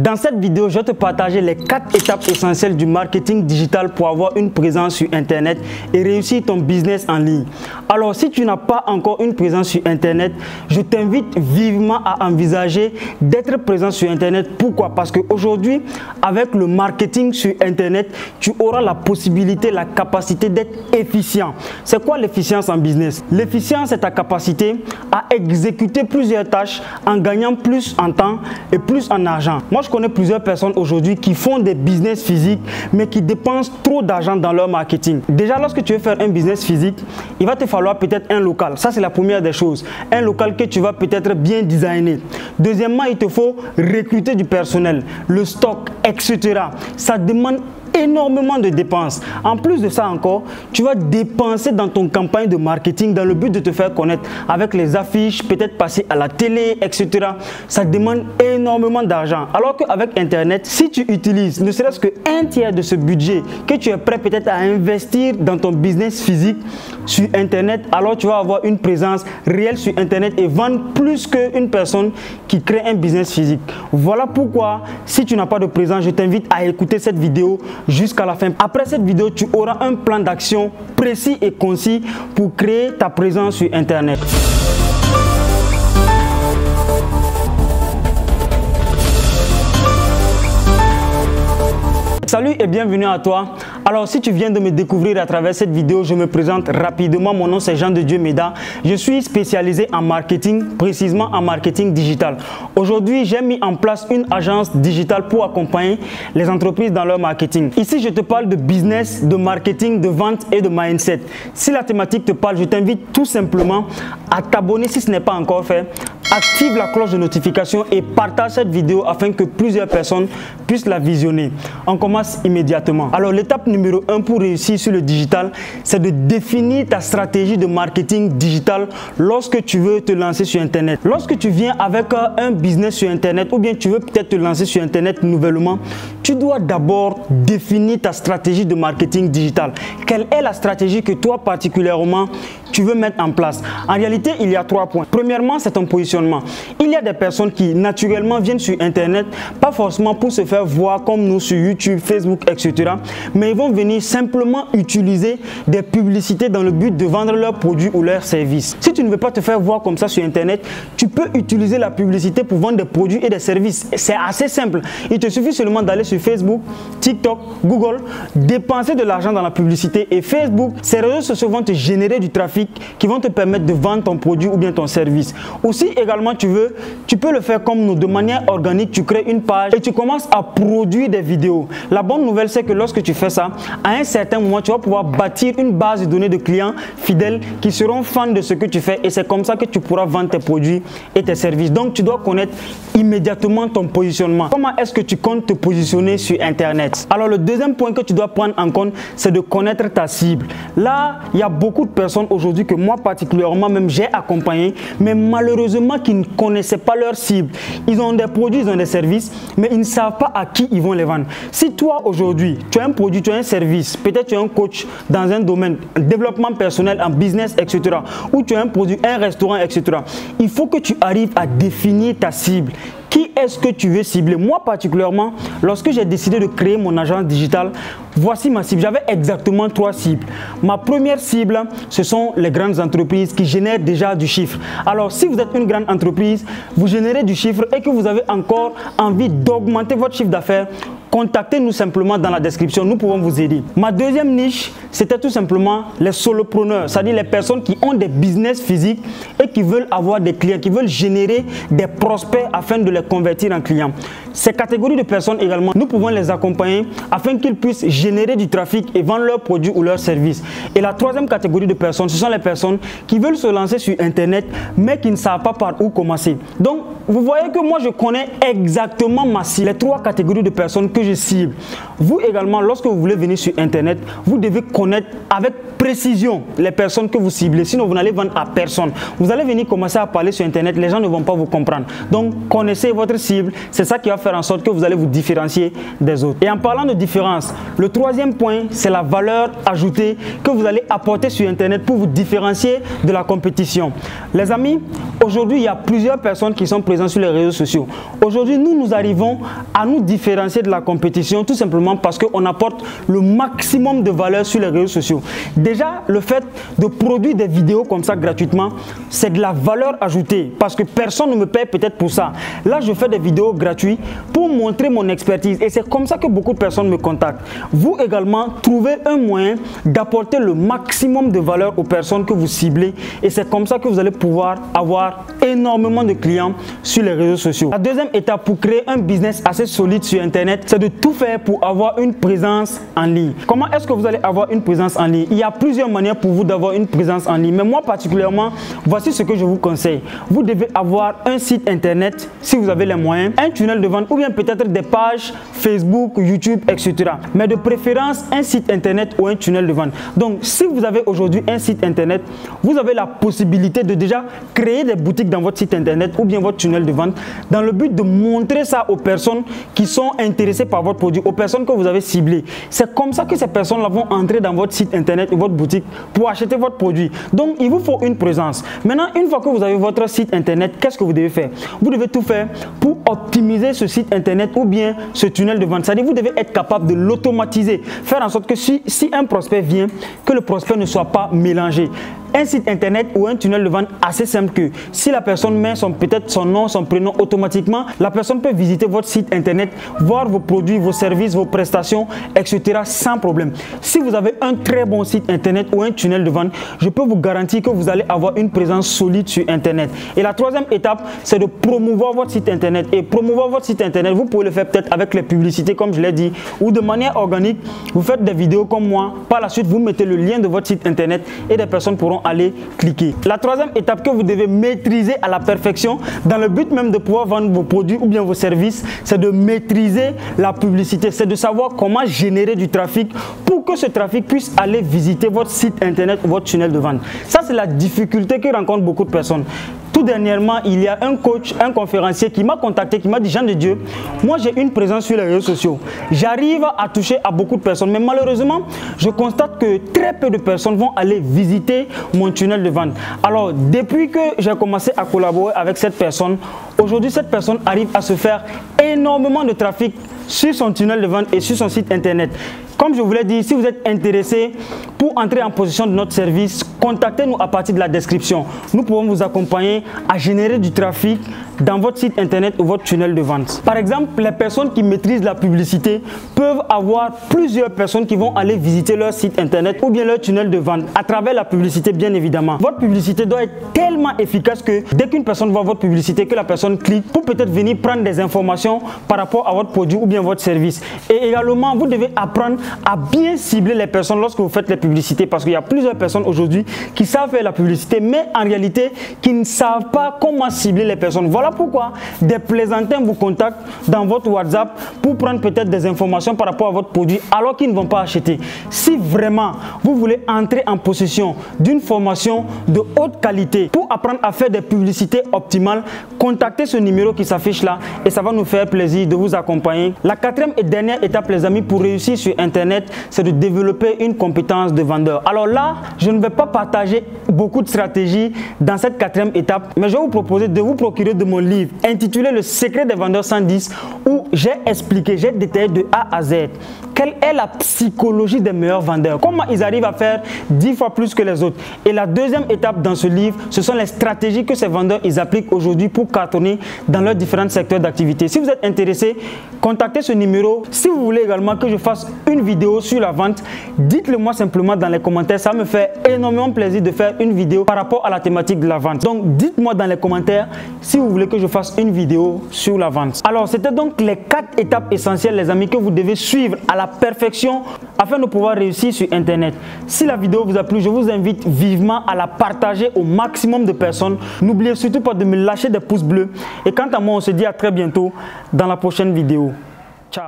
Dans cette vidéo, je vais te partager les 4 étapes essentielles du marketing digital pour avoir une présence sur Internet et réussir ton business en ligne. Alors, si tu n'as pas encore une présence sur Internet, je t'invite vivement à envisager d'être présent sur Internet. Pourquoi? Parce qu'aujourd'hui, avec le marketing sur Internet, tu auras la possibilité, la capacité d'être efficient. C'est quoi l'efficience en business? L'efficience, c'est ta capacité à exécuter plusieurs tâches en gagnant plus en temps et plus en argent. Moi, je connais plusieurs personnes aujourd'hui qui font des business physiques, mais qui dépensent trop d'argent dans leur marketing. Déjà, lorsque tu veux faire un business physique, il va te falloir peut-être un local. Ça, c'est la première des choses. Un local que tu vas peut-être bien designer. Deuxièmement, il te faut recruter du personnel, le stock, etc. Ça demande énormément de dépenses. En plus de ça encore, tu vas dépenser dans ton campagne de marketing dans le but de te faire connaître avec les affiches, peut-être passer à la télé, etc. Ça demande énormément d'argent. Alors qu'avec Internet, si tu utilises ne serait-ce qu'un tiers de ce budget que tu es prêt peut-être à investir dans ton business physique sur Internet, alors tu vas avoir une présence réelle sur Internet et vendre plus qu'une personne qui crée un business physique. Voilà pourquoi, si tu n'as pas de présence, je t'invite à écouter cette vidéo jusqu'à la fin. Après cette vidéo, tu auras un plan d'action précis et concis pour créer ta présence sur Internet. Salut et bienvenue à toi. Alors, si tu viens de me découvrir à travers cette vidéo, je me présente rapidement. Mon nom, c'est Jean de Dieu Meda. Je suis spécialisé en marketing, précisément en marketing digital. Aujourd'hui, j'ai mis en place une agence digitale pour accompagner les entreprises dans leur marketing. Ici, je te parle de business, de marketing, de vente et de mindset. Si la thématique te parle, je t'invite tout simplement à t'abonner si ce n'est pas encore fait. Active la cloche de notification et partage cette vidéo afin que plusieurs personnes puissent la visionner. On commence immédiatement. Alors, l'étape numéro 1 pour réussir sur le digital, c'est de définir ta stratégie de marketing digital lorsque tu veux te lancer sur Internet. Lorsque tu viens avec un business sur Internet ou bien tu veux peut-être te lancer sur Internet nouvellement, tu dois d'abord définir ta stratégie de marketing digital. Quelle est la stratégie que toi particulièrement tu veux mettre en place? En réalité, il y a 3 points. Premièrement, c'est ton positionnement. Il y a des personnes qui naturellement viennent sur Internet, pas forcément pour se faire voir comme nous sur YouTube, Facebook, etc. Mais ils vont venir simplement utiliser des publicités dans le but de vendre leurs produits ou leurs services. Si tu ne veux pas te faire voir comme ça sur Internet, tu peux utiliser la publicité pour vendre des produits et des services. C'est assez simple. Il te suffit seulement d'aller sur Facebook, TikTok, Google, dépenser de l'argent dans la publicité et Facebook. Ces réseaux sociaux vont te générer du trafic qui vont te permettre de vendre ton produit ou bien ton service. Aussi, également, tu peux le faire comme nous, de manière organique. Tu crées une page et tu commences à produire des vidéos. La bonne nouvelle, c'est que lorsque tu fais ça, à un certain moment, tu vas pouvoir bâtir une base de données de clients fidèles qui seront fans de ce que tu fais et c'est comme ça que tu pourras vendre tes produits et tes services. Donc, tu dois connaître immédiatement ton positionnement. Comment est-ce que tu comptes te positionner sur Internet? Alors, le deuxième point que tu dois prendre en compte, c'est de connaître ta cible. Là, il y a beaucoup de personnes aujourd'hui que moi particulièrement même j'ai accompagné, mais malheureusement qui ne connaissaient pas leur cible. Ils ont des produits, ils ont des services, mais ils ne savent pas à qui ils vont les vendre. Si toi aujourd'hui, tu as un produit, tu as un service, peut-être tu es un coach dans un domaine, développement personnel, en business, etc. ou tu as un produit, un restaurant, etc. Il faut que tu arrives à définir ta cible. Qui est-ce que tu veux cibler? Moi particulièrement, lorsque j'ai décidé de créer mon agence digitale, voici ma cible. J'avais exactement 3 cibles. Ma première cible, ce sont les grandes entreprises qui génèrent déjà du chiffre. Alors, si vous êtes une grande entreprise, vous générez du chiffre et que vous avez encore envie d'augmenter votre chiffre d'affaires, contactez-nous simplement dans la description, nous pouvons vous aider. Ma deuxième niche, c'était tout simplement les solopreneurs, c'est-à-dire les personnes qui ont des business physiques et qui veulent avoir des clients, qui veulent générer des prospects afin de les convertir en clients. Ces catégories de personnes également, nous pouvons les accompagner afin qu'ils puissent générer du trafic et vendre leurs produits ou leurs services. Et la troisième catégorie de personnes, ce sont les personnes qui veulent se lancer sur Internet mais qui ne savent pas par où commencer. Donc, vous voyez que moi, je connais exactement ma cible, les 3 catégories de personnes que que je cible. Vous également, lorsque vous voulez venir sur Internet, vous devez connaître avec précision les personnes que vous ciblez. Sinon, vous n'allez vendre à personne. Vous allez venir commencer à parler sur Internet, les gens ne vont pas vous comprendre. Donc, connaissez votre cible. C'est ça qui va faire en sorte que vous allez vous différencier des autres. Et en parlant de différence, le troisième point, c'est la valeur ajoutée que vous allez apporter sur Internet pour vous différencier de la compétition. Les amis, aujourd'hui, il y a plusieurs personnes qui sont présentes sur les réseaux sociaux. Aujourd'hui, nous arrivons à nous différencier de la compétition tout simplement parce qu'on apporte le maximum de valeur sur les réseaux sociaux. Déjà, le fait de produire des vidéos comme ça gratuitement, c'est de la valeur ajoutée parce que personne ne me paye peut-être pour ça. Là, je fais des vidéos gratuites pour montrer mon expertise et c'est comme ça que beaucoup de personnes me contactent. Vous également, trouvez un moyen d'apporter le maximum de valeur aux personnes que vous ciblez et c'est comme ça que vous allez pouvoir avoir énormément de clients sur les réseaux sociaux. La deuxième étape pour créer un business assez solide sur Internet, c'est de tout faire pour avoir une présence en ligne. Comment est-ce que vous allez avoir une présence en ligne? Il y a plusieurs manières pour vous d'avoir une présence en ligne, mais moi particulièrement, voici ce que je vous conseille. Vous devez avoir un site Internet si vous avez les moyens, un tunnel de vente ou bien peut-être des pages Facebook, YouTube, etc. Mais de préférence, un site Internet ou un tunnel de vente. Donc, si vous avez aujourd'hui un site Internet, vous avez la possibilité de déjà créer des boutiques dans votre site Internet ou bien votre tunnel de vente dans le but de montrer ça aux personnes qui sont intéressées par votre produit, aux personnes que vous avez ciblées. C'est comme ça que ces personnes-là vont entrer dans votre site Internet ou votre boutique pour acheter votre produit. Donc, il vous faut une présence. Maintenant, une fois que vous avez votre site Internet, qu'est-ce que vous devez faire? Vous devez tout faire pour optimiser ce site Internet ou bien ce tunnel de vente. C'est-à-dire vous devez être capable de l'automatiser, faire en sorte que si un prospect vient, que le prospect ne soit pas mélangé. Un site Internet ou un tunnel de vente assez simple que si la personne met peut-être son nom, son prénom automatiquement, la personne peut visiter votre site Internet, voir vos produits, vos services, vos prestations, etc. sans problème. Si vous avez un très bon site Internet ou un tunnel de vente, je peux vous garantir que vous allez avoir une présence solide sur Internet. Et la troisième étape, c'est de promouvoir votre site Internet. Et promouvoir votre site Internet, vous pouvez le faire peut-être avec les publicités comme je l'ai dit, ou de manière organique, vous faites des vidéos comme moi. Par la suite, vous mettez le lien de votre site Internet et des personnes pourront aller cliquer. La troisième étape que vous devez maîtriser à la perfection, dans le but même de pouvoir vendre vos produits ou bien vos services, c'est de maîtriser la publicité. C'est de savoir comment générer du trafic pour que ce trafic puisse aller visiter votre site Internet ou votre tunnel de vente. Ça, c'est la difficulté que rencontrent beaucoup de personnes. Tout dernièrement, il y a un coach, un conférencier qui m'a contacté, qui m'a dit: Jean de Dieu, moi j'ai une présence sur les réseaux sociaux. J'arrive à toucher à beaucoup de personnes, mais malheureusement, je constate que très peu de personnes vont aller visiter mon tunnel de vente. Alors, depuis que j'ai commencé à collaborer avec cette personne, aujourd'hui, cette personne arrive à se faire énormément de trafic sur son tunnel de vente et sur son site Internet. Comme je vous l'ai dit, si vous êtes intéressé pour entrer en possession de notre service, contactez-nous à partir de la description. Nous pouvons vous accompagner à générer du trafic dans votre site Internet ou votre tunnel de vente. Par exemple, les personnes qui maîtrisent la publicité peuvent avoir plusieurs personnes qui vont aller visiter leur site Internet ou bien leur tunnel de vente à travers la publicité, bien évidemment. Votre publicité doit être tellement efficace que dès qu'une personne voit votre publicité, que la personne clique pour peut-être venir prendre des informations par rapport à votre produit ou bien votre service. Et également, vous devez apprendre à bien cibler les personnes lorsque vous faites les publicités, parce qu'il y a plusieurs personnes aujourd'hui qui savent faire la publicité, mais en réalité qui ne savent pas comment cibler les personnes. Voilà pourquoi des plaisantins vous contactent dans votre WhatsApp pour prendre peut-être des informations par rapport à votre produit alors qu'ils ne vont pas acheter. Si vraiment vous voulez entrer en possession d'une formation de haute qualité pour apprendre à faire des publicités optimales, contactez ce numéro qui s'affiche là et ça va nous faire plaisir de vous accompagner. La quatrième et dernière étape, les amis, pour réussir sur Internet, c'est de développer une compétence de vendeur. Alors là, je ne vais pas partager beaucoup de stratégies dans cette quatrième étape, mais je vais vous proposer de vous procurer de mon livre intitulé Le secret des vendeurs 110 où j'ai expliqué, j'ai détaillé de A à Z quelle est la psychologie des meilleurs vendeurs, comment ils arrivent à faire 10 fois plus que les autres. Et la deuxième étape dans ce livre, ce sont les stratégies que ces vendeurs ils appliquent aujourd'hui pour cartonner dans leurs différents secteurs d'activité. Si vous êtes intéressé, contactez ce numéro. Si vous voulez également que je fasse une vidéo sur la vente, dites-le moi simplement dans les commentaires. Ça me fait énormément plaisir de faire une vidéo par rapport à la thématique de la vente. Donc dites-moi dans les commentaires si vous voulez que je fasse une vidéo sur la vente. Alors c'était donc les 4 étapes essentielles, les amis, que vous devez suivre à la perfection afin de pouvoir réussir sur Internet. Si la vidéo vous a plu, je vous invite vivement à la partager au maximum de personnes. N'oubliez surtout pas de me lâcher des pouces bleus. Et quant à moi, on se dit à très bientôt dans la prochaine vidéo. Ciao.